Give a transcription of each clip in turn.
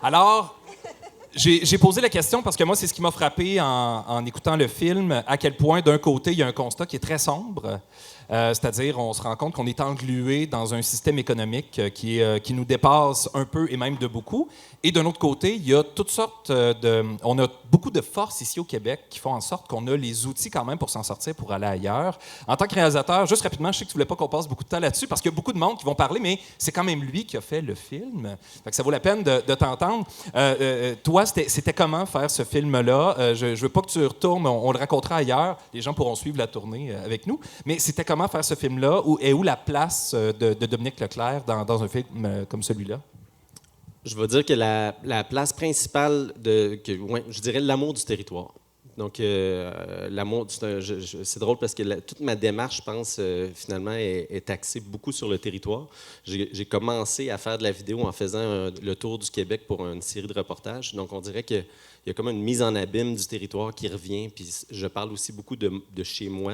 Alors, j'ai posé la question parce que moi, c'est ce qui m'a frappé en écoutant le film, à quel point, d'un côté, il y a un constat qui est très sombre. C'est-à-dire, on se rend compte qu'on est englué dans un système économique qui nous dépasse un peu et même de beaucoup. Et d'un autre côté, il y a toutes sortes on a beaucoup de forces ici au Québec qui font en sorte qu'on a les outils quand même pour s'en sortir, pour aller ailleurs. En tant que réalisateur, juste rapidement, je sais que tu voulais pas qu'on passe beaucoup de temps là-dessus parce qu'il y a beaucoup de monde qui vont parler, mais c'est quand même lui qui a fait le film. Fait que ça vaut la peine de t'entendre. Toi, c'était comment faire ce film-là? Je veux pas que tu retournes, on le racontera ailleurs. Les gens pourront suivre la tournée avec nous. Mais c'était comment faire ce film-là? Où la place de Dominique Leclerc dans un film comme celui-là? Je vais dire que la place principale, je dirais l'amour du territoire. Donc, l'amour, c'est drôle parce que toute ma démarche, je pense, finalement, est axée beaucoup sur le territoire. J'ai commencé à faire de la vidéo en faisant le tour du Québec pour une série de reportages. Donc, on dirait qu'il y a comme une mise en abîme du territoire qui revient. Puis, je parle aussi beaucoup de chez moi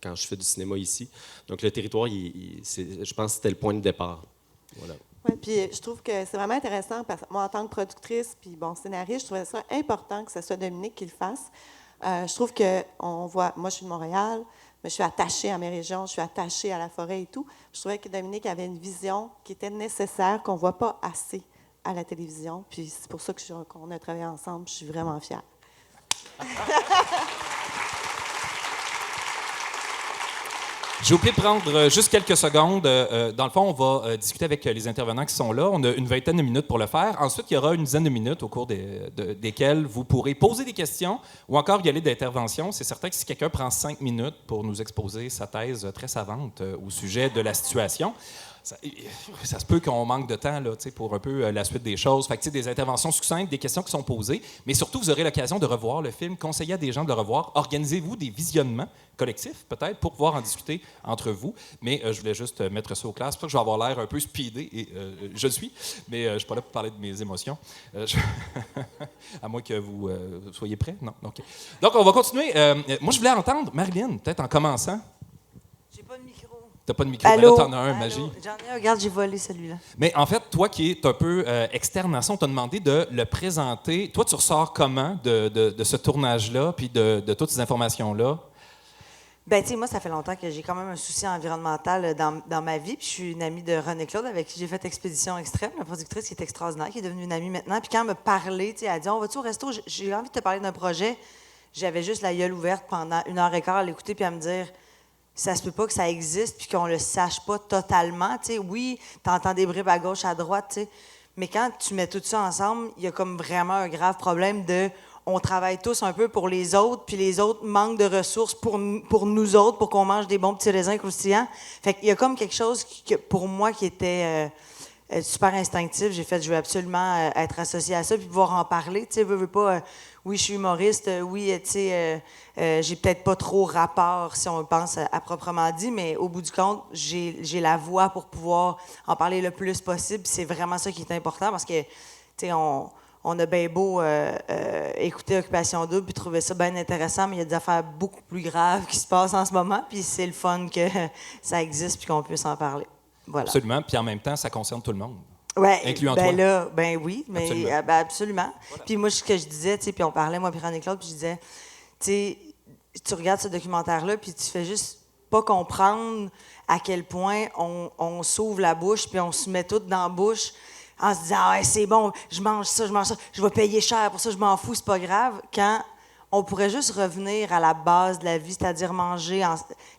quand je fais du cinéma ici. Donc, le territoire, je pense que c'était le point de départ. Voilà. Oui, puis je trouve que c'est vraiment intéressant parce que moi, en tant que productrice puis scénariste, je trouvais ça important que ce soit Dominique qui le fasse. Je trouve qu'on voit, moi je suis de Montréal, mais je suis attachée à mes régions, je suis attachée à la forêt et tout. Je trouvais que Dominique avait une vision qui était nécessaire, qu'on ne voit pas assez à la télévision. Puis c'est pour ça qu'on a travaillé ensemble. Je suis vraiment fière. J'ai oublié de prendre juste quelques secondes. Dans le fond, on va discuter avec les intervenants qui sont là. On a une vingtaine de minutes pour le faire. Ensuite, il y aura une dizaine de minutes au cours desquelles vous pourrez poser des questions ou encore y aller d'intervention. C'est certain que si quelqu'un prend 5 minutes pour nous exposer sa thèse très savante au sujet de la situation, ça se peut qu'on manque de temps là, pour un peu la suite des choses. Fait que, des interventions succinctes, des questions qui sont posées, mais surtout, vous aurez l'occasion de revoir le film, conseiller à des gens de le revoir. Organisez-vous des visionnements collectifs, peut-être, pour pouvoir en discuter entre vous. Mais je voulais juste mettre ça au clair. C'est pour ça que je vais avoir l'air un peu speedé, et je le suis, mais je ne suis pas là pour parler de mes émotions. À moins que vous soyez prêts. Non? Okay. Donc, on va continuer. Moi, je voulais entendre Marilyn, peut-être en commençant. J'ai pas de micro. T'as pas de micro, Allô? mais là, t'en as un, Magie. J'en ai un, regarde, j'ai volé celui-là. Mais en fait, toi qui es un peu externe à ça, on t'a demandé de le présenter. Toi, tu ressors comment de ce tournage-là, puis de toutes ces informations-là? Ben, tu sais, moi, ça fait longtemps que j'ai quand même un souci environnemental dans ma vie. Puis je suis une amie de René Claude avec qui j'ai fait Expédition Extrême, la productrice qui est extraordinaire, qui est devenue une amie maintenant. Puis quand elle me parlait, tu sais, elle a dit, on va-tu au resto? J'ai envie de te parler d'un projet. J'avais juste la gueule ouverte pendant 1h15 à l'écouter puis à me dire, ça se peut pas que ça existe puis qu'on le sache pas totalement. Tu sais, oui, t'entends des bribes à gauche, à droite, tu sais. Mais quand tu mets tout ça ensemble, il y a comme vraiment un grave problème de on travaille tous un peu pour les autres, puis les autres manquent de ressources pour nous autres, pour qu'on mange des bons petits raisins croustillants. Fait qu'il y a comme quelque chose pour moi qui était super instinctif. J'ai fait, je veux absolument être associée à ça, puis pouvoir en parler. Tu sais, veux pas, oui, je suis humoriste, oui, tu sais, j'ai peut-être pas trop rapport, si on pense à proprement dit, mais au bout du compte, j'ai la voix pour pouvoir en parler le plus possible. C'est vraiment ça qui est important, parce que, tu sais, on a bien beau écouter Occupation Double puis trouver ça bien intéressant, mais il y a des affaires beaucoup plus graves qui se passent en ce moment, puis c'est le fun que ça existe puis qu'on puisse en parler. Voilà. Absolument, puis en même temps, ça concerne tout le monde. Oui, incluant ben toi. là, ben oui, mais absolument. Absolument. Voilà. Puis moi, ce que je disais, tu sais, puis on parlait, moi, puis René Claude, puis je disais, tu sais, tu regardes ce documentaire-là, puis tu fais juste pas comprendre à quel point on s'ouvre la bouche, puis on se met tout dans la bouche en se disant, ah ouais, c'est bon, je mange ça, je vais payer cher pour ça, je m'en fous, c'est pas grave, quand on pourrait juste revenir à la base de la vie, c'est-à-dire manger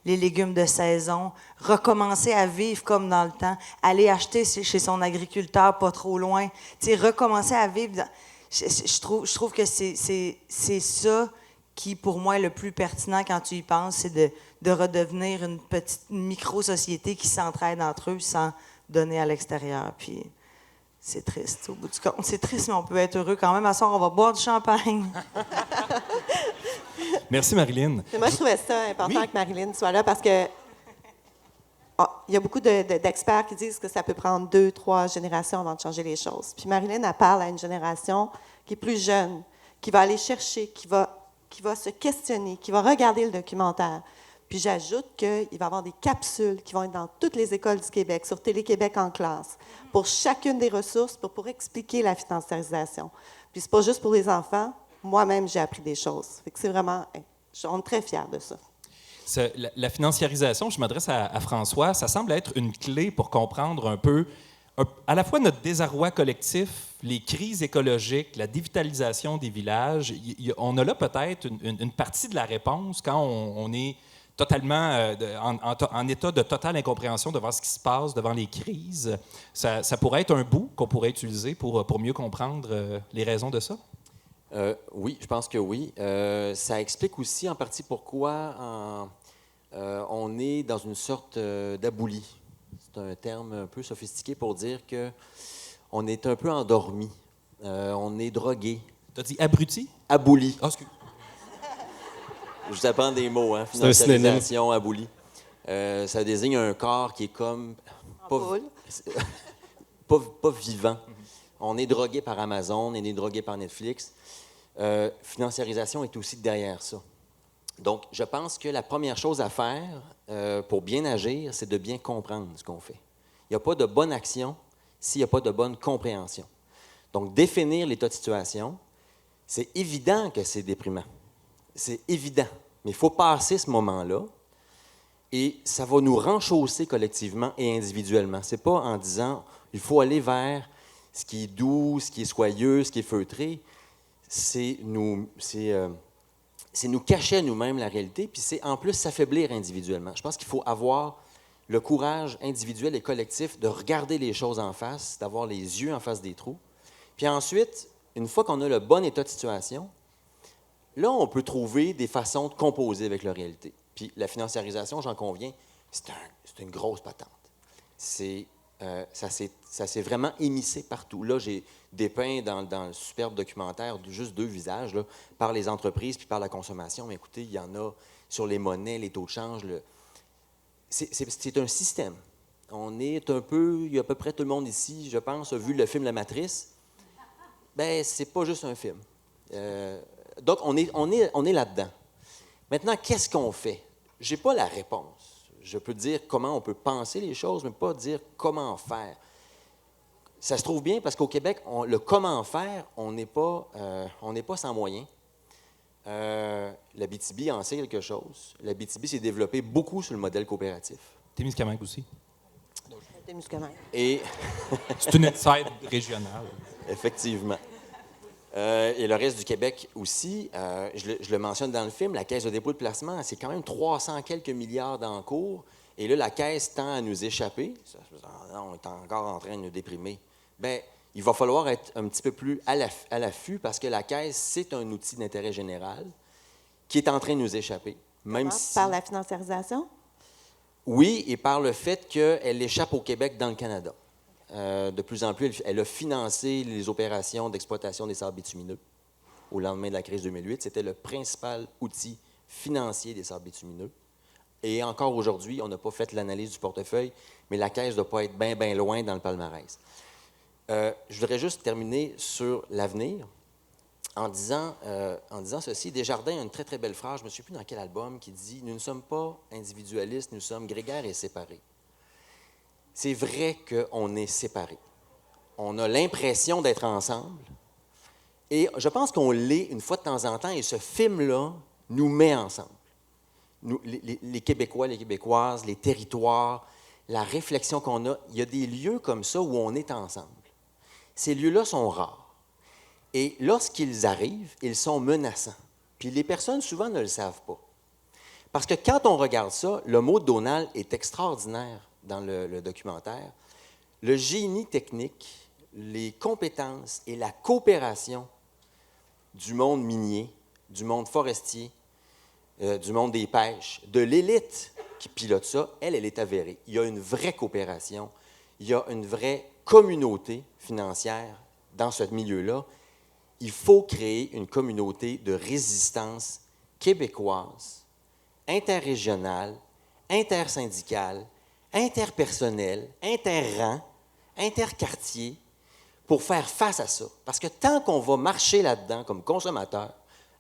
les légumes de saison, recommencer à vivre comme dans le temps, aller acheter chez son agriculteur pas trop loin, tu sais, recommencer à vivre. Je trouve que c'est ça qui, pour moi, est le plus pertinent quand tu y penses, c'est de redevenir une petite micro-société qui s'entraide entre eux sans donner à l'extérieur. Puis c'est triste, au bout du compte. C'est triste, mais on peut être heureux quand même. À soir, on va boire du champagne. Merci, Marilyn. Mais moi, je trouvais ça important que Marilyn soit là parce que il y a beaucoup d'experts qui disent que ça peut prendre 2, 3 générations avant de changer les choses. Puis Marilyn, elle parle à une génération qui est plus jeune, qui va aller chercher, qui va se questionner, qui va regarder le documentaire, Puis j'ajoute qu'il va y avoir des capsules qui vont être dans toutes les écoles du Québec, sur Télé-Québec en classe, pour chacune des ressources, pour expliquer la financiarisation. Puis c'est pas juste pour les enfants. Moi-même, j'ai appris des choses. Fait que c'est vraiment... On est très fiers de ça. La financiarisation, je m'adresse à François, ça semble être une clé pour comprendre un peu à la fois notre désarroi collectif, les crises écologiques, la dévitalisation des villages. On a là peut-être une partie de la réponse quand on est totalement en état de totale incompréhension devant ce qui se passe, devant les crises. Ça pourrait être un bout qu'on pourrait utiliser pour mieux comprendre les raisons de ça? Oui, je pense que oui. Ça explique aussi en partie pourquoi on est dans une sorte d'abouli. C'est un terme un peu sophistiqué pour dire qu'on est un peu endormi, on est drogué. Tu as dit abruti? Abouli. Ah, excuse. Je vous apprends des mots, hein? C'est un synonyme. Financiarisation, abouli. Ça désigne un corps qui est comme... pas vivant. On est drogué par Amazon, on est drogué par Netflix. Financiarisation est aussi derrière ça. Donc, je pense que la première chose à faire pour bien agir, c'est de bien comprendre ce qu'on fait. Il n'y a pas de bonne action s'il n'y a pas de bonne compréhension. Donc, définir l'état de situation, c'est évident que c'est déprimant. C'est évident. Mais il faut passer ce moment-là et ça va nous renchausser collectivement et individuellement. Ce n'est pas en disant il faut aller vers ce qui est doux, ce qui est soyeux, ce qui est feutré. C'est nous cacher à nous-mêmes la réalité, puis c'est en plus s'affaiblir individuellement. Je pense qu'il faut avoir le courage individuel et collectif de regarder les choses en face, d'avoir les yeux en face des trous. Puis ensuite, une fois qu'on a le bon état de situation, là, on peut trouver des façons de composer avec la réalité. Puis la financiarisation, j'en conviens, c'est une grosse patente. Ça s'est vraiment émissé partout. Là, j'ai dépeint dans le superbe documentaire juste deux visages, là, par les entreprises puis par la consommation. Mais écoutez, il y en a sur les monnaies, les taux de change. C'est un système. On est un peu... Il y a à peu près tout le monde ici, je pense, a vu le film La Matrice. Bien, c'est pas juste un film. Donc, on est là-dedans. Maintenant, qu'est-ce qu'on fait? Je n'ai pas la réponse. Je peux dire comment on peut penser les choses, mais pas dire comment faire. Ça se trouve bien parce qu'au Québec, le comment faire, on n'est pas sans moyens. L'Abitibi en sait quelque chose. L'Abitibi s'est développé beaucoup sur le modèle coopératif. Témiscamingue aussi. Témiscamingue. Et C'est une inside régionale. effectivement. Et le reste du Québec aussi, je le mentionne dans le film, la Caisse de dépôt de placement, c'est quand même 300 quelques milliards d'encours. Et là, la Caisse tend à nous échapper. On est encore en train de nous déprimer. Bien, il va falloir être un petit peu plus à l'affût parce que la Caisse, c'est un outil d'intérêt général qui est en train de nous échapper. Même si... Par la financiarisation? Oui, et par le fait qu'elle échappe au Québec dans le Canada. De plus en plus, elle a financé les opérations d'exploitation des sables bitumineux au lendemain de la crise 2008. C'était le principal outil financier des sables bitumineux. Et encore aujourd'hui, on n'a pas fait l'analyse du portefeuille, mais la Caisse ne doit pas être bien loin dans le palmarès. Je voudrais juste terminer sur l'avenir en disant ceci. Desjardins a une très, très belle phrase, je ne me souviens plus dans quel album, qui dit « Nous ne sommes pas individualistes, nous sommes grégaires et séparés ». C'est vrai qu'on est séparés. On a l'impression d'être ensemble. Et je pense qu'on l'est une fois de temps en temps, et ce film-là nous met ensemble. Nous, les Québécois, les Québécoises, les territoires, la réflexion qu'on a, il y a des lieux comme ça où on est ensemble. Ces lieux-là sont rares. Et lorsqu'ils arrivent, ils sont menaçants. Puis les personnes, souvent, ne le savent pas. Parce que quand on regarde ça, le mot de Donald est extraordinaire dans le documentaire. Le génie technique, les compétences et la coopération du monde minier, du monde forestier, du monde des pêches, de l'élite qui pilote ça, elle est avérée. Il y a une vraie coopération, il y a une vraie communauté financière dans ce milieu-là. Il faut créer une communauté de résistance québécoise, interrégionale, intersyndicale, interpersonnelle, interrang, interquartier, pour faire face à ça. Parce que tant qu'on va marcher là-dedans comme consommateur,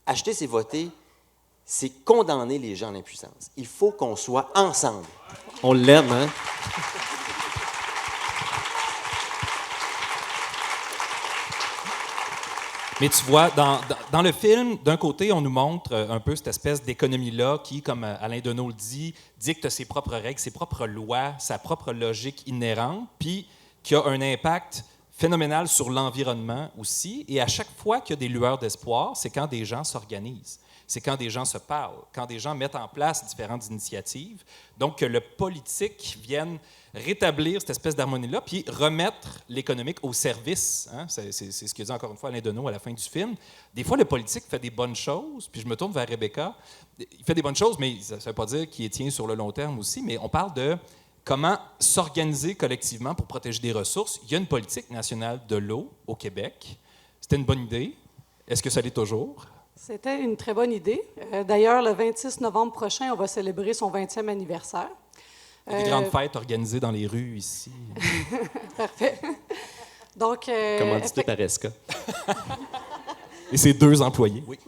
acheter c'est voter, c'est condamner les gens à l'impuissance. Il faut qu'on soit ensemble. On l'aime, hein? Mais tu vois, dans le film, d'un côté, on nous montre un peu cette espèce d'économie-là qui, comme Alain Deneau le dit, dicte ses propres règles, ses propres lois, sa propre logique inhérente, puis qui a un impact phénoménal sur l'environnement aussi. Et à chaque fois qu'il y a des lueurs d'espoir, c'est quand des gens s'organisent. C'est quand des gens se parlent, quand des gens mettent en place différentes initiatives. Donc, que le politique vienne rétablir cette espèce d'harmonie-là, puis remettre l'économique au service. Hein? C'est ce que dit encore une fois Alain Deneau à la fin du film. Des fois, le politique fait des bonnes choses, puis je me tourne vers Rebecca. Il fait des bonnes choses, mais ça ne veut pas dire qu'il les tient sur le long terme aussi, mais on parle de comment s'organiser collectivement pour protéger des ressources. Il y a une politique nationale de l'eau au Québec. C'était une bonne idée. Est-ce que ça l'est toujours? C'était une très bonne idée. D'ailleurs, le 26 novembre prochain, on va célébrer son 20e anniversaire. Il y a des grandes fêtes organisées dans les rues ici. Parfait. Donc, Commandité par ESCA. Et ses 2 employés. Oui.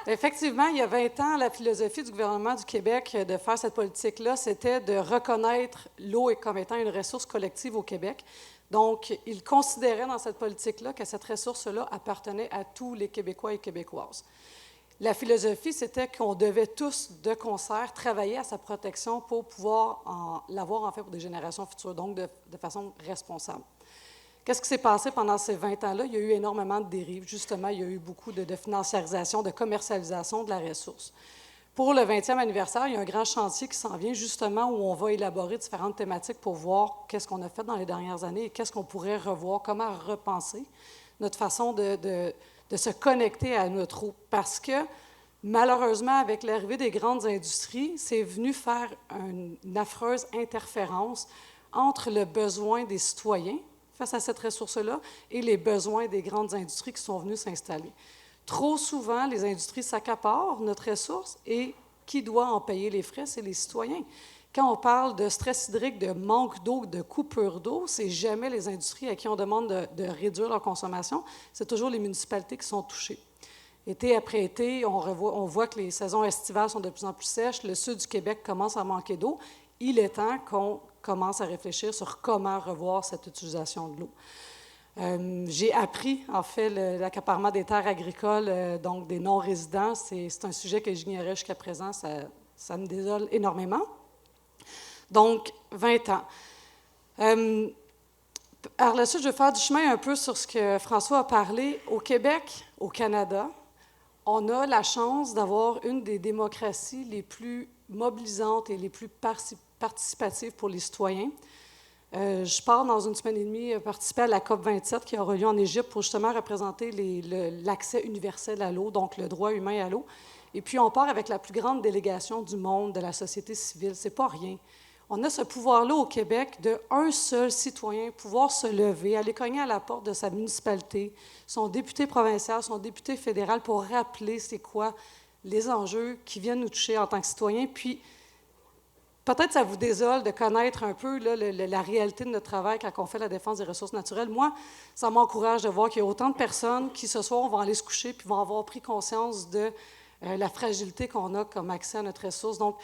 Effectivement, il y a 20 ans, la philosophie du gouvernement du Québec de faire cette politique-là, c'était de reconnaître l'eau comme étant une ressource collective au Québec. Donc, il considérait dans cette politique-là que cette ressource-là appartenait à tous les Québécois et Québécoises. La philosophie, c'était qu'on devait tous, de concert, travailler à sa protection pour pouvoir l'avoir en fait pour des générations futures, donc de façon responsable. Qu'est-ce qui s'est passé pendant ces 20 ans-là? Il y a eu énormément de dérives. Justement, il y a eu beaucoup de financiarisation, de commercialisation de la ressource. Pour le 20e anniversaire, il y a un grand chantier qui s'en vient, justement, où on va élaborer différentes thématiques pour voir qu'est-ce qu'on a fait dans les dernières années et qu'est-ce qu'on pourrait revoir, comment repenser notre façon de se connecter à notre eau. Parce que, malheureusement, avec l'arrivée des grandes industries, c'est venu faire une affreuse interférence entre le besoin des citoyens face à cette ressource-là et les besoins des grandes industries qui sont venues s'installer. Trop souvent, les industries s'accaparent notre ressource et qui doit en payer les frais? C'est les citoyens. Quand on parle de stress hydrique, de manque d'eau, de coupure d'eau, c'est jamais les industries à qui on demande de réduire leur consommation, c'est toujours les municipalités qui sont touchées. Été après été, on voit que les saisons estivales sont de plus en plus sèches, le sud du Québec commence à manquer d'eau. Il est temps qu'on commence à réfléchir sur comment revoir cette utilisation de l'eau. J'ai appris, en fait, l'accaparement des terres agricoles, donc des non-résidents. C'est un sujet que j'ignorais jusqu'à présent. Ça me désole énormément. Donc, 20 ans. Par la suite, je vais faire du chemin un peu sur ce que François a parlé. Au Québec, au Canada, on a la chance d'avoir une des démocraties les plus mobilisantes et les plus participatives pour les citoyens. Je pars dans une semaine et demie participer à la COP27 qui aura lieu en Égypte pour justement représenter l'accès universel à l'eau, donc le droit humain à l'eau. Et puis, on part avec la plus grande délégation du monde, de la société civile. C'est pas rien. On a ce pouvoir-là au Québec d'un seul citoyen pouvoir se lever, aller cogner à la porte de sa municipalité, son député provincial, son député fédéral pour rappeler c'est quoi les enjeux qui viennent nous toucher en tant que citoyens. Puis, peut-être ça vous désole de connaître un peu là, la réalité de notre travail quand on fait la défense des ressources naturelles. Moi, ça m'encourage de voir qu'il y a autant de personnes qui, ce soir, vont aller se coucher puis vont avoir pris conscience de la fragilité qu'on a comme accès à notre ressource. Donc,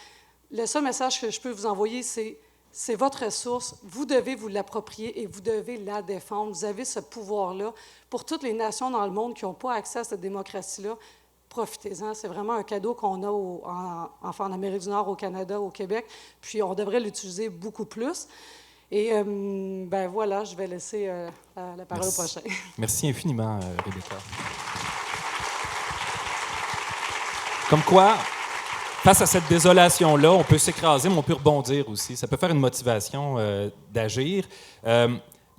le seul message que je peux vous envoyer, c'est votre ressource. Vous devez vous l'approprier et vous devez la défendre. Vous avez ce pouvoir-là. Pour toutes les nations dans le monde qui n'ont pas accès à cette démocratie-là, profitez-en. C'est vraiment un cadeau qu'on a en Amérique du Nord, au Canada, au Québec. Puis on devrait l'utiliser beaucoup plus. Et ben voilà, je vais laisser la parole au prochain. Merci infiniment, Rebecca. Comme quoi, face à cette désolation-là, on peut s'écraser, mais on peut rebondir aussi. Ça peut faire une motivation d'agir.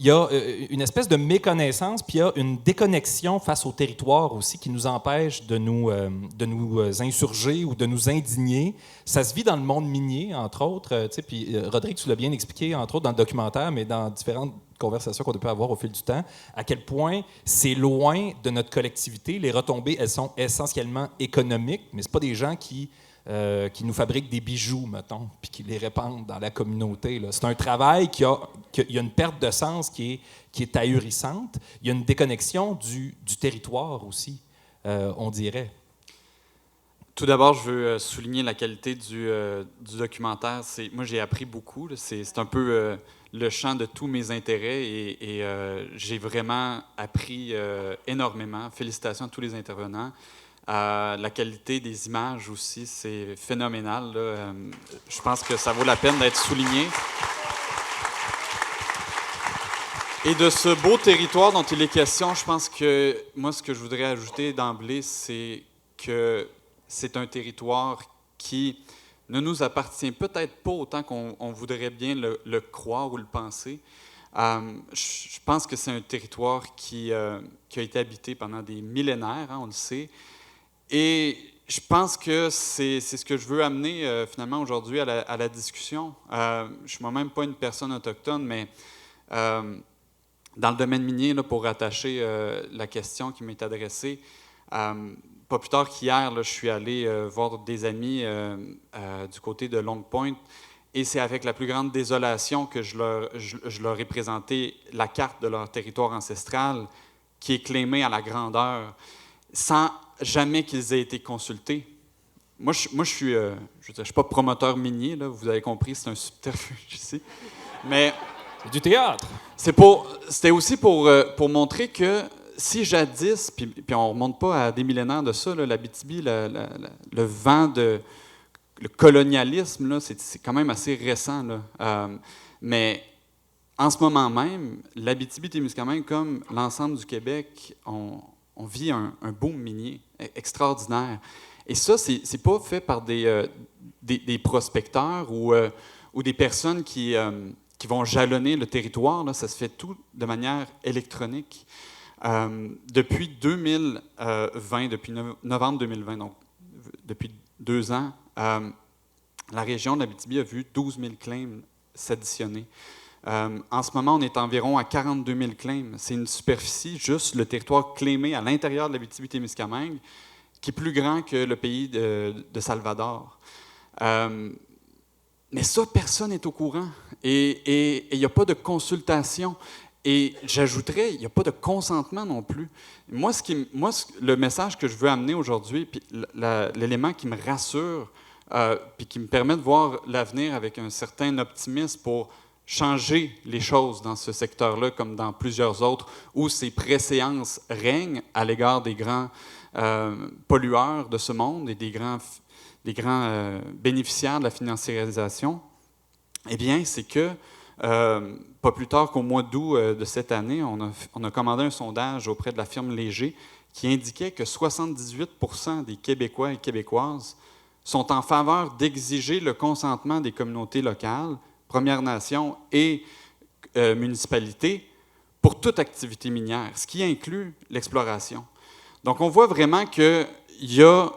Il y a une espèce de méconnaissance, puis il y a une déconnexion face au territoire aussi qui nous empêche de nous insurger ou de nous indigner. Ça se vit dans le monde minier, entre autres. Puis Rodrigue, tu l'as bien expliqué, entre autres dans le documentaire, mais dans différentes conversations qu'on a pu avoir au fil du temps, à quel point c'est loin de notre collectivité. Les retombées, elles sont essentiellement économiques, mais ce pas des gens qui nous fabriquent des bijoux, mettons, puis qui les répandent dans la communauté. C'est un travail il y a une perte de sens qui est ahurissante. Il y a une déconnexion du territoire aussi, on dirait. Tout d'abord, je veux souligner la qualité du documentaire. Moi, j'ai appris beaucoup. Là. C'est un peu le champ de tous mes intérêts et j'ai vraiment appris énormément. Félicitations à tous les intervenants. La qualité des images aussi, c'est phénoménal. Là. Je pense que ça vaut la peine d'être souligné. Et de ce beau territoire dont il est question, je pense que moi, ce que je voudrais ajouter d'emblée, c'est que c'est un territoire qui ne nous appartient peut-être pas autant qu'on voudrait bien le croire ou le penser. Je pense que c'est un territoire qui a été habité pendant des millénaires, hein, on le sait. Et je pense que c'est ce que je veux amener finalement aujourd'hui à la discussion. Je ne suis moi-même pas une personne autochtone, mais dans le domaine minier, là, pour rattacher la question qui m'est adressée, pas plus tard qu'hier, là, je suis allé voir des amis du côté de Long Point, et c'est avec la plus grande désolation que je leur ai présenté la carte de leur territoire ancestral, qui est clémée à la grandeur, sans jamais qu'ils aient été consultés. Moi, je suis pas promoteur minier, là, vous avez compris, c'est un subterfuge ici, mais C'est du théâtre. C'était aussi pour montrer que si jadis, puis on ne remonte pas à des millénaires de ça, là, l'Abitibi, le vent le colonialisme, là, c'est quand même assez récent. Là. Mais en ce moment même, l'Abitibi-Témiscamingue, comme l'ensemble du Québec, on vit un boom minier extraordinaire. Et ça, c'est pas fait par des prospecteurs ou des personnes qui vont jalonner le territoire. Là, ça se fait tout de manière électronique. Depuis 2020, depuis novembre 2020, donc depuis 2 ans, la région de l'Abitibi a vu 12 000 claims s'additionner. En ce moment, on est environ à 42 000 claims. C'est une superficie, juste le territoire claimé à l'intérieur de l'Abitibi-Témiscamingue, qui est plus grand que le pays de Salvador. Mais ça, personne n'est au courant. Et il n'y a pas de consultation. Et j'ajouterais, il n'y a pas de consentement non plus. Moi, le message que je veux amener aujourd'hui, puis l'élément qui me rassure, puis qui me permet de voir l'avenir avec un certain optimisme pour changer les choses dans ce secteur-là, comme dans plusieurs autres, où ces préséances règnent à l'égard des grands pollueurs de ce monde et des grands bénéficiaires de la financiarisation, eh bien, c'est que pas plus tard qu'au mois d'août de cette année, on a commandé un sondage auprès de la firme Léger qui indiquait que 78 % des Québécois et Québécoises sont en faveur d'exiger le consentement des communautés locales, Premières Nations et municipalités pour toute activité minière, ce qui inclut l'exploration. Donc, on voit vraiment qu'il y a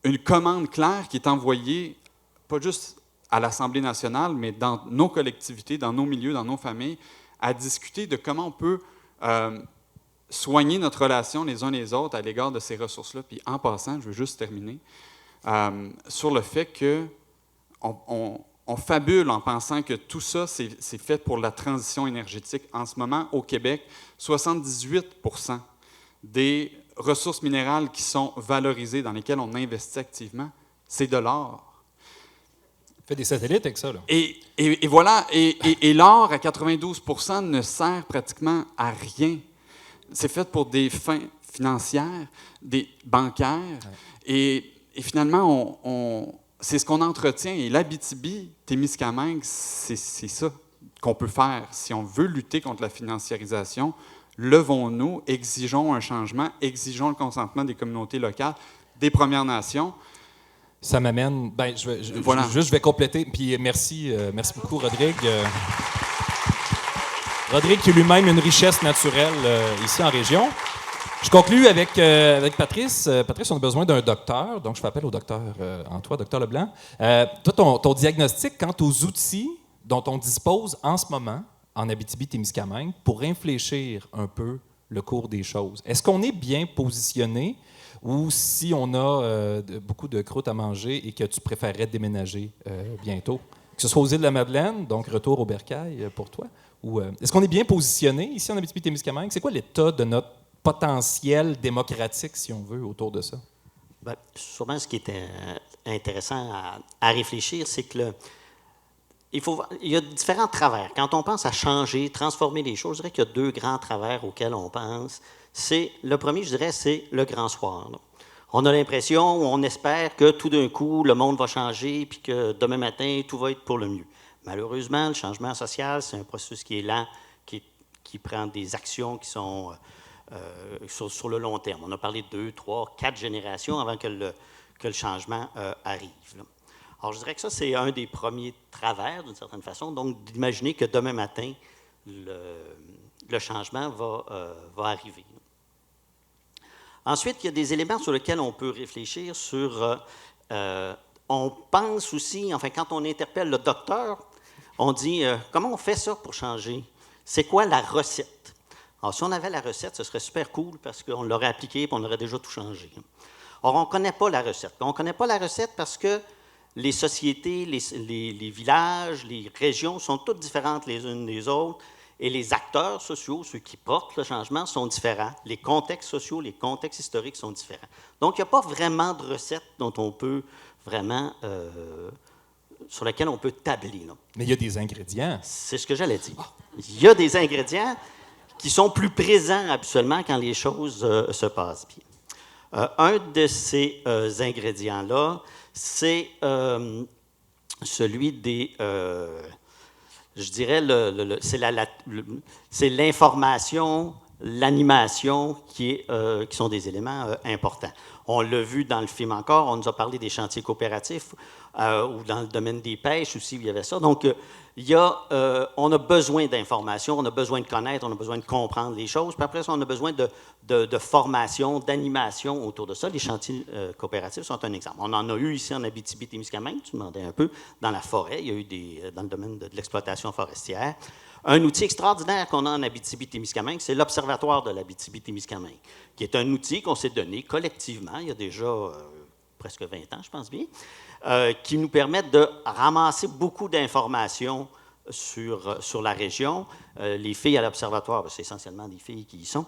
une commande claire qui est envoyée, pas juste à l'Assemblée nationale, mais dans nos collectivités, dans nos milieux, dans nos familles, à discuter de comment on peut soigner notre relation les uns les autres à l'égard de ces ressources-là. Puis en passant, je veux juste terminer sur le fait qu'on fabule en pensant que tout ça, c'est fait pour la transition énergétique. En ce moment, au Québec, 78 % des ressources minérales qui sont valorisées, dans lesquelles on investit activement, c'est de l'or. Fait des satellites avec ça, là. Et voilà, et l'or, à 92 % ne sert pratiquement à rien. C'est fait pour des fins financières, des bancaires, ouais. Et finalement, c'est ce qu'on entretient. Et l'Abitibi-Témiscamingue, c'est ça qu'on peut faire. Si on veut lutter contre la financiarisation, levons-nous, exigeons un changement, exigeons le consentement des communautés locales, des Premières Nations. Ça m'amène. Ben, je vais compléter. Puis merci beaucoup, Rodrigue. Rodrigue, qui est lui-même une richesse naturelle ici en région. Je conclue avec Patrice. Patrice, on a besoin d'un docteur, donc je fais appel au docteur Antoine, docteur Leblanc. Toi, ton diagnostic quant aux outils dont on dispose en ce moment en Abitibi-Témiscamingue pour infléchir un peu le cours des choses. Est-ce qu'on est bien positionné ou si on a beaucoup de croûtes à manger et que tu préférerais déménager bientôt? Que ce soit aux Îles-de-la-Madeleine, donc retour au bercail pour toi, ou est-ce qu'on est bien positionné ici en Abitibi-Témiscamingue? C'est quoi l'état de notre potentiel démocratique, si on veut, autour de ça? Bien, sûrement, ce qui est intéressant à réfléchir, c'est que il y a différents travers. Quand on pense à changer, transformer les choses, je dirais qu'il y a 2 grands travers auxquels on pense. Le premier, je dirais, c'est le grand soir. Là. On a l'impression, on espère que tout d'un coup, le monde va changer, puis que demain matin, tout va être pour le mieux. Malheureusement, le changement social, c'est un processus qui est lent, qui prend des actions qui sont sur le long terme. On a parlé de 2, 3, 4 générations avant que le changement arrive. Là. Alors, je dirais que ça, c'est un des premiers travers, d'une certaine façon. Donc, d'imaginer que demain matin, le changement va arriver. Ensuite, il y a des éléments sur lesquels on peut réfléchir on pense aussi, enfin, quand on interpelle le docteur, on dit comment on fait ça pour changer? C'est quoi la recette? Alors, si on avait la recette, ce serait super cool parce qu'on l'aurait appliquée et on aurait déjà tout changé. Or, on ne connaît pas la recette. On ne connaît pas la recette parce que les sociétés, les villages, les régions sont toutes différentes les unes des autres et les acteurs sociaux, ceux qui portent le changement, sont différents. Les contextes sociaux, les contextes historiques sont différents. Donc, il n'y a pas vraiment de recette dont on peut vraiment, sur laquelle on peut tabler. Là. Mais il y a des ingrédients. C'est ce que j'allais dire. Il y a des ingrédients qui sont plus présents habituellement quand les choses se passent bien. Un de ces ingrédients-là, c'est celui des... je dirais, c'est l'information, l'animation qui sont des éléments importants. On l'a vu dans le film encore, on nous a parlé des chantiers coopératifs, ou dans le domaine des pêches aussi, il y avait ça. Donc, on a besoin d'informations, on a besoin de connaître, on a besoin de comprendre les choses. Puis après ça, on a besoin de formation, d'animation autour de ça. Les chantiers coopératifs sont un exemple. On en a eu ici en Abitibi-Témiscamingue, tu demandais un peu, dans la forêt. Il y a eu dans le domaine de l'exploitation forestière. Un outil extraordinaire qu'on a en Abitibi-Témiscamingue, c'est l'Observatoire de l'Abitibi-Témiscamingue, qui est un outil qu'on s'est donné collectivement, il y a déjà presque 20 ans, je pense bien, qui nous permet de ramasser beaucoup d'informations sur la région. Les filles à l'Observatoire, c'est essentiellement des filles qui y sont,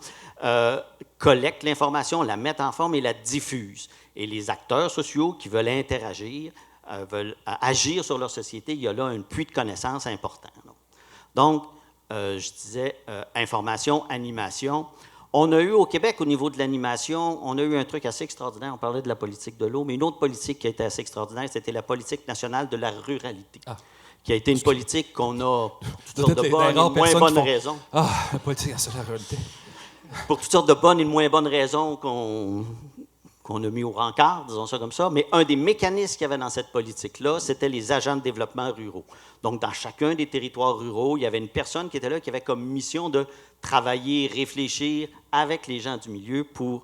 collectent l'information, la mettent en forme et la diffusent. Et les acteurs sociaux qui veulent interagir, veulent agir sur leur société, il y a là un puits de connaissances important. Donc, je disais information, animation. On a eu au Québec, au niveau de l'animation, on a eu un truc assez extraordinaire. On parlait de la politique de l'eau, mais une autre politique qui a été assez extraordinaire, c'était la politique nationale de la ruralité, qui a été une politique qu'on a pour toutes sortes de bonnes et de moins bonnes raisons. Ah, la politique nationale de la ruralité. Pour toutes sortes de bonnes et de moins bonnes raisons qu'on a mis au rencard, disons ça comme ça, mais un des mécanismes qu'il y avait dans cette politique-là, c'était les agents de développement ruraux. Donc, dans chacun des territoires ruraux, il y avait une personne qui était là, qui avait comme mission de travailler, réfléchir avec les gens du milieu pour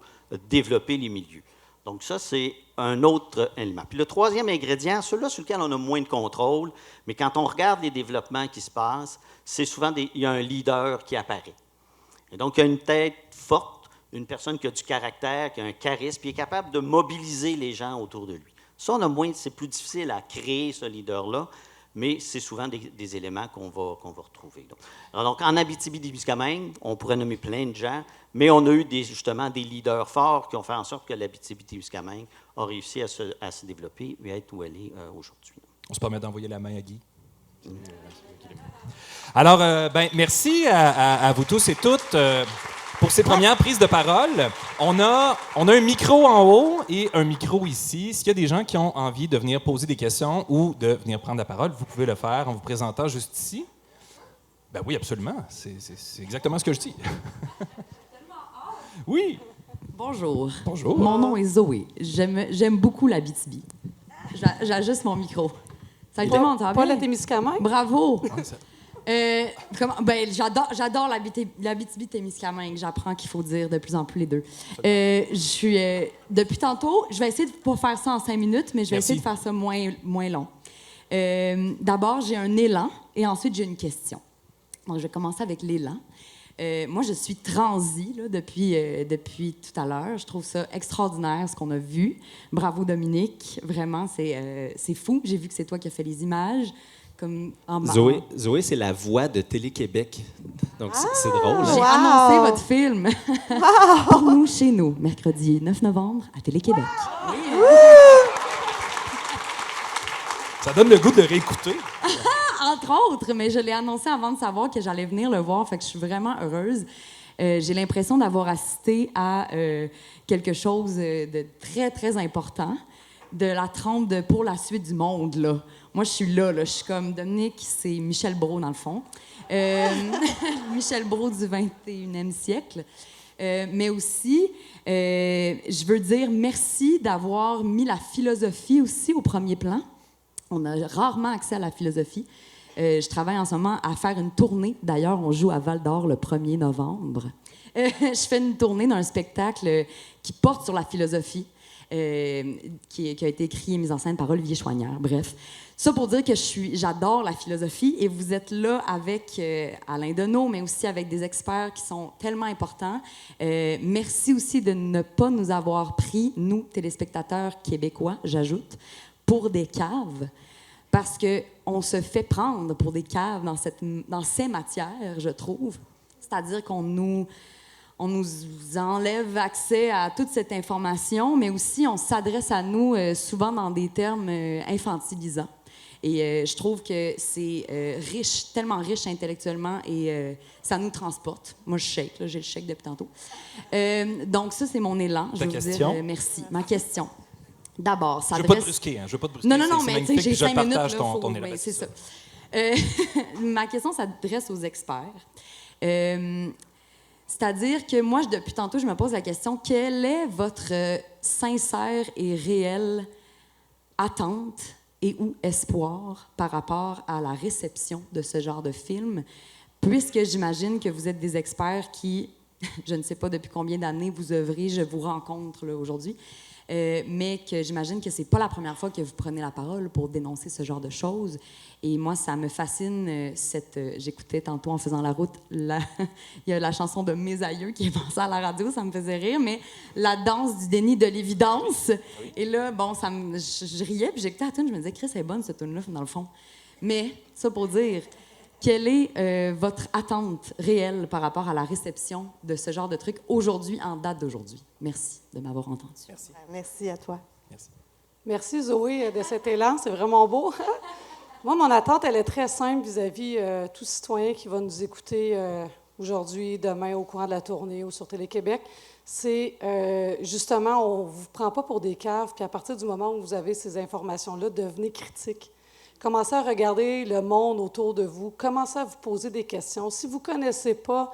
développer les milieux. Donc, ça, c'est un autre élément. Puis le troisième ingrédient, celui-là sur lequel on a moins de contrôle, mais quand on regarde les développements qui se passent, c'est souvent, il y a un leader qui apparaît. Et donc, il y a une tête forte, une personne qui a du caractère, qui a un charisme, puis est capable de mobiliser les gens autour de lui. Ça, c'est plus difficile à créer, ce leader-là, mais c'est souvent des éléments qu'on va retrouver. Alors, donc, en Abitibi-Témiscamingue, on pourrait nommer plein de gens, mais on a eu justement des leaders forts qui ont fait en sorte que l'Abitibi-Témiscamingue a réussi à se développer et à être où elle est aujourd'hui. On se permet d'envoyer la main à Guy. Alors, merci à vous tous et toutes. Pour ces premières prises de parole, on a un micro en haut et un micro ici. S'il y a des gens qui ont envie de venir poser des questions ou de venir prendre la parole, vous pouvez le faire en vous présentant juste ici. Ben oui, absolument. C'est exactement ce que je dis. Oui. Bonjour. Bonjour. Mon nom est Zoé. J'aime beaucoup l'Abitibi. J'ajuste mon micro. Ça a été mon temps. Pas la Témiscamingue? Bravo. J'adore l'Abitibi-Témiscamingue. J'apprends qu'il faut dire de plus en plus les deux. Depuis tantôt, je vais essayer de ne pas faire ça en 5 minutes, mais je vais essayer de faire ça moins long. D'abord, j'ai un élan et ensuite, j'ai une question. Donc, je vais commencer avec l'élan. Moi, je suis transie là, depuis tout à l'heure. Je trouve ça extraordinaire, ce qu'on a vu. Bravo, Dominique. Vraiment, c'est fou. J'ai vu que c'est toi qui as fait les images. Zoé, c'est la voix de Télé-Québec. Donc, c'est drôle. J'ai annoncé votre film pour nous, chez nous, mercredi 9 novembre, à Télé-Québec. Ça donne le goût de réécouter. Entre autres, mais je l'ai annoncé avant de savoir que j'allais venir le voir, fait que je suis vraiment heureuse. J'ai l'impression d'avoir assisté à quelque chose de très, très important, de la trempe de Pour la suite du monde, là. Moi, je suis là, je suis comme Dominique, c'est Michel Brault, dans le fond. Michel Brault du 21e siècle. Mais aussi, je veux dire merci d'avoir mis la philosophie aussi au premier plan. On a rarement accès à la philosophie. Je travaille en ce moment à faire une tournée. D'ailleurs, on joue à Val-d'Or le 1er novembre. Je fais une tournée d'un spectacle qui porte sur la philosophie, qui a été écrit et mis en scène par Olivier Chouanière. Bref, ça pour dire que j'adore la philosophie et vous êtes là avec Alain Deneau, mais aussi avec des experts qui sont tellement importants. Merci aussi de ne pas nous avoir pris, nous, téléspectateurs québécois, j'ajoute, pour des caves. Parce qu'on se fait prendre pour des caves dans ces matières, je trouve. C'est-à-dire qu'on nous enlève accès à toute cette information, mais aussi on s'adresse à nous souvent dans des termes infantilisants. Et je trouve que c'est riche, tellement riche intellectuellement, et ça nous transporte. Moi, je shake, là, j'ai le shake depuis tantôt. Donc ça, c'est mon élan. Je veux vous dire merci. Ma question. D'abord, ça Je veux pas te brusquer, hein. Je veux pas te brusquer. Non, mais tu sais, j'ai 5 minutes, là, ton mais c'est ça. Ma question s'adresse aux experts. C'est-à-dire que moi, depuis tantôt, je me pose la question, quelle est votre sincère et réelle attente et ou espoir par rapport à la réception de ce genre de film, puisque j'imagine que vous êtes des experts qui, je ne sais pas depuis combien d'années vous œuvrez, je vous rencontre là, aujourd'hui, mais que j'imagine que c'est pas la première fois que vous prenez la parole pour dénoncer ce genre de choses. Et moi, ça me fascine j'écoutais tantôt en faisant la route, il y a la chanson de Mes aïeux qui est passée à la radio, ça me faisait rire, mais la danse du déni de l'évidence. Oui. Et là, bon, je riais, puis j'écoutais la tune, je me disais, Chris, elle est bonne cette tune-là, dans le fond. Mais ça pour dire, quelle est votre attente réelle par rapport à la réception de ce genre de truc aujourd'hui, en date d'aujourd'hui? Merci de m'avoir entendu. Merci. Merci à toi. Merci. Merci, Zoé, de cet élan. C'est vraiment beau. Moi, mon attente, elle est très simple vis-à-vis tout citoyen qui va nous écouter aujourd'hui, demain, au courant de la tournée ou sur Télé-Québec. C'est justement, on ne vous prend pas pour des caves, puis à partir du moment où vous avez ces informations-là, devenez critique. Commencez à regarder le monde autour de vous. Commencez à vous poser des questions. Si vous ne connaissez pas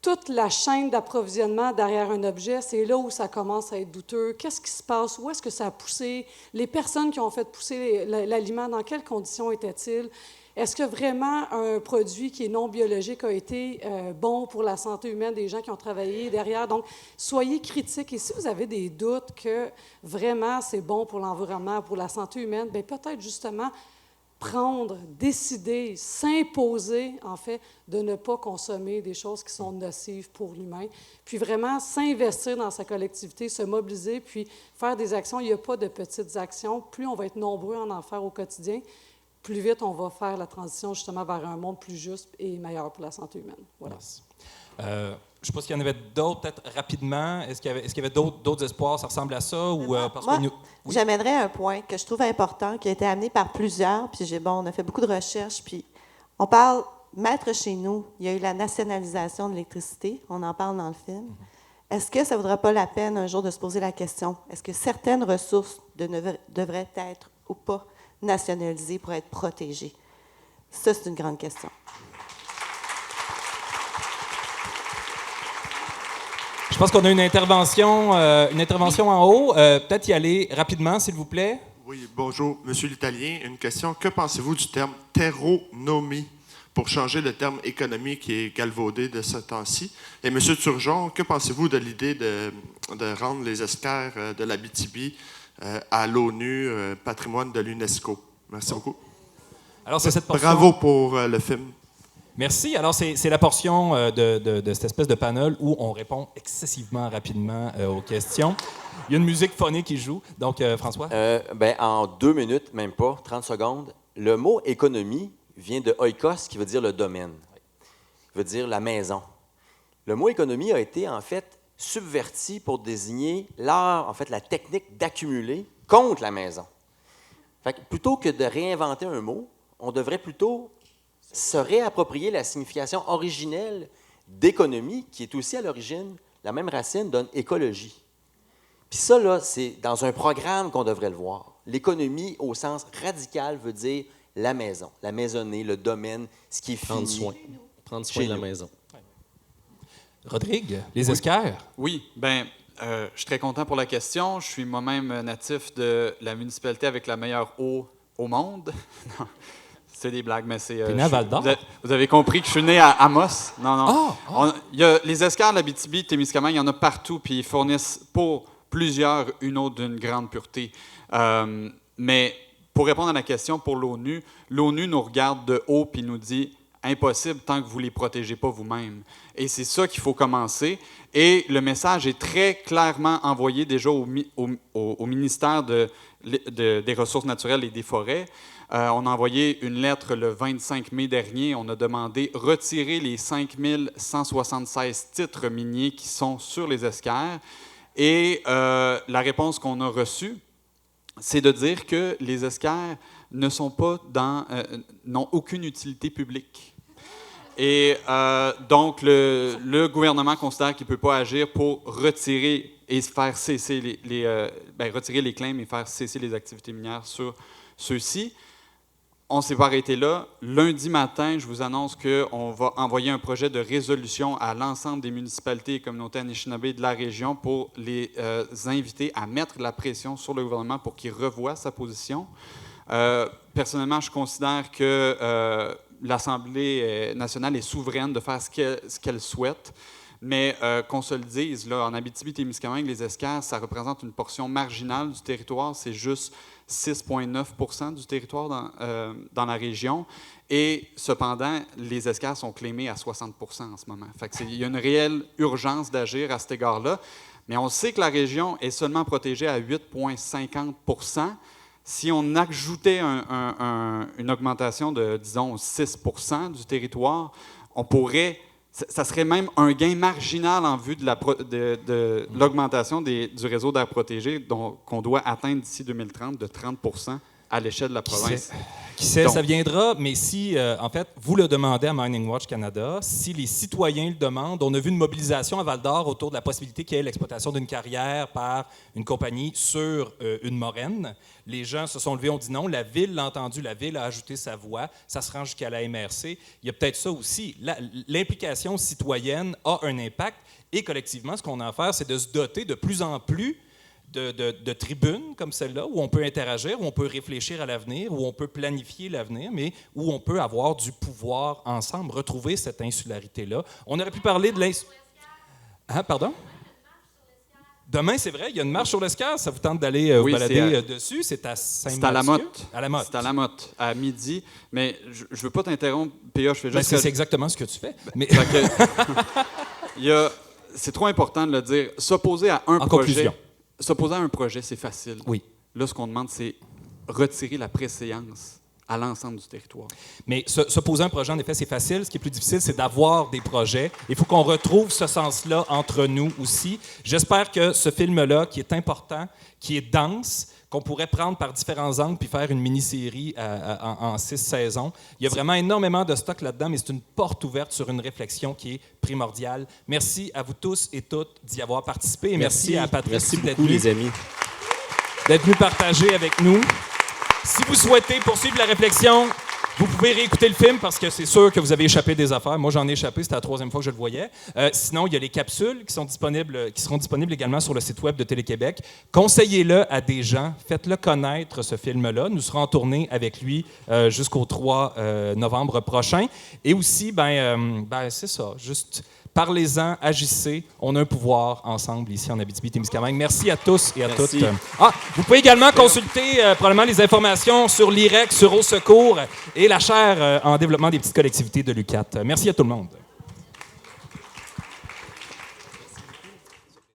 toute la chaîne d'approvisionnement derrière un objet, c'est là où ça commence à être douteux. Qu'est-ce qui se passe? Où est-ce que ça a poussé? Les personnes qui ont fait pousser l'aliment, dans quelles conditions étaient-ils? Est-ce que vraiment un produit qui est non biologique a été bon pour la santé humaine des gens qui ont travaillé derrière? Donc, soyez critiques. Et si vous avez des doutes que vraiment c'est bon pour l'environnement, pour la santé humaine, bien peut-être justement prendre, décider, s'imposer, en fait, de ne pas consommer des choses qui sont nocives pour l'humain. Puis vraiment s'investir dans sa collectivité, se mobiliser, puis faire des actions. Il n'y a pas de petites actions. Plus on va être nombreux à en faire au quotidien, plus vite on va faire la transition justement vers un monde plus juste et meilleur pour la santé humaine. Voilà. Merci. Je ne sais pas s'il y en avait d'autres, peut-être rapidement. Est-ce qu'il y avait d'autres espoirs? Ça ressemble à ça? Ou, parce moi, que oui? J'amènerais un point que je trouve important, qui a été amené par plusieurs. Puis on a fait beaucoup de recherches. Puis on parle, maître chez nous, il y a eu la nationalisation de l'électricité. On en parle dans le film. Est-ce que ça ne vaudrait pas la peine un jour de se poser la question, est-ce que certaines ressources devraient être ou pas nationalisées pour être protégées? Ça, c'est une grande question. Je pense qu'on a une intervention en haut. Peut-être y aller rapidement, s'il vous plaît. Oui, bonjour, Monsieur l'Italien. Une question. Que pensez-vous du terme terronomie pour changer le terme économie qui est galvaudé de ce temps-ci? Et Monsieur Turgeon, que pensez-vous de l'idée de rendre les esquerres de l'Abitibi à l'ONU, patrimoine de l'UNESCO? Merci beaucoup. Alors, c'est cette portion. Bravo pour le film. Merci. Alors, c'est la portion de cette espèce de panel où on répond excessivement rapidement aux questions. Il y a une musique phonique qui joue. Donc, François? En 2 minutes, même pas, 30 secondes, le mot économie vient de oikos, qui veut dire le domaine, qui veut dire la maison. Le mot économie a été, en fait, subverti pour désigner l'art, en fait, la technique d'accumuler contre la maison. Fait que plutôt que de réinventer un mot, on devrait plutôt se réapproprier la signification originelle d'économie, qui est aussi à l'origine, la même racine donne écologie. Puis ça, là, c'est dans un programme qu'on devrait le voir. L'économie, au sens radical, veut dire la maison, la maisonnée, le domaine, ce qui est fini. Prendre soin de la maison. Rodrigue, les esquerres? Oui, bien, je suis très content pour la question. Je suis moi-même natif de la municipalité avec la meilleure eau au monde. Non, c'est des blagues, mais c'est... T'es né à Val-d'Or? Vous avez compris que je suis né à Amos? Non, non. Ah! Il y a les esquerres de l'Abitibi, Témiscamingue, il y en a partout, puis ils fournissent pour plusieurs une eau d'une grande pureté. Mais pour répondre à la question pour l'ONU nous regarde de haut puis nous dit impossible tant que vous ne les protégez pas vous-même. Et c'est ça qu'il faut commencer. Et le message est très clairement envoyé déjà au ministère des Ressources naturelles et des Forêts. On a envoyé une lettre le 25 mai dernier. On a demandé retirer les 5176 titres miniers qui sont sur les esquerres. Et la réponse qu'on a reçue, c'est de dire que les esquerres ne sont pas n'ont aucune utilité publique. Et donc, le gouvernement considère qu'il ne peut pas agir pour retirer et faire cesser retirer les claims et faire cesser les activités minières sur ceux-ci. On ne s'est pas arrêté là. Lundi matin, je vous annonce qu'on va envoyer un projet de résolution à l'ensemble des municipalités et communautés Anishinaabe de la région pour les inviter à mettre la pression sur le gouvernement pour qu'il revoie sa position. Personnellement, je considère que l'Assemblée nationale est souveraine de faire ce qu'elle souhaite, mais qu'on se le dise, là, en Abitibi-Témiscamingue, les esquerres, ça représente une portion marginale du territoire, c'est juste 6,9 % du territoire dans la région, et cependant, les esquerres sont clémées à 60 % en ce moment. Fait que il y a une réelle urgence d'agir à cet égard-là, mais on sait que la région est seulement protégée à 8,50 %. Si on ajoutait une augmentation de, disons, 6 % du territoire, on pourrait... Ça serait même un gain marginal en vue de l'augmentation du réseau d'air protégé qu'on doit atteindre d'ici 2030 de 30 % à l'échelle de la province. Qui sait, ça viendra, mais si, en fait, vous le demandez à Mining Watch Canada, si les citoyens le demandent, on a vu une mobilisation à Val-d'Or autour de la possibilité qu'il y ait l'exploitation d'une carrière par une compagnie sur une moraine. Les gens se sont levés, ont dit non. La Ville l'a entendu, la Ville a ajouté sa voix. Ça se rend jusqu'à la MRC. Il y a peut-être ça aussi. L'implication citoyenne a un impact et collectivement, ce qu'on a à faire, c'est de se doter de plus en plus de tribunes comme celle-là, où on peut interagir, où on peut réfléchir à l'avenir, où on peut planifier l'avenir, mais où on peut avoir du pouvoir ensemble, retrouver cette insularité-là. On aurait pu parler de pardon? Demain, c'est vrai, il y a une marche sur l'escale. Ça vous tente d'aller vous balader dessus? C'est à Saint-Mathieu? C'est à la Motte. À la Motte. C'est à la Motte, à midi. Mais je ne veux pas t'interrompre, PA, je fais juste... C'est exactement ce que tu fais. Mais... c'est trop important de le dire. S'opposer à un projet, c'est facile. Oui. Là, ce qu'on demande, c'est retirer la préséance à l'ensemble du territoire. Mais s'opposer à un projet, en effet, c'est facile. Ce qui est plus difficile, c'est d'avoir des projets. Il faut qu'on retrouve ce sens-là entre nous aussi. J'espère que ce film-là, qui est important, qui est dense, qu'on pourrait prendre par différents angles puis faire une mini-série en 6 saisons. Il y a vraiment énormément de stock là-dedans, mais c'est une porte ouverte sur une réflexion qui est primordiale. Merci à vous tous et toutes d'y avoir participé. Et merci à Patrice d'être venu, les amis. D'être venu partager avec nous. Si vous souhaitez poursuivre la réflexion, vous pouvez réécouter le film parce que c'est sûr que vous avez échappé des affaires. Moi, j'en ai échappé, c'était la 3e fois que je le voyais. Sinon, il y a les seront disponibles également sur le site web de Télé-Québec. Conseillez-le à des gens, faites-le connaître, ce film-là. Nous serons en tournée avec lui jusqu'au 3 novembre prochain. Et aussi, c'est ça, juste... Parlez-en, agissez. On a un pouvoir ensemble ici en Abitibi-Témiscamingue. Merci à tous et à toutes. Vous pouvez également consulter probablement les informations sur l'IREC, sur Au Secours et la chaire en développement des petites collectivités de l'UQAT. Merci à tout le monde.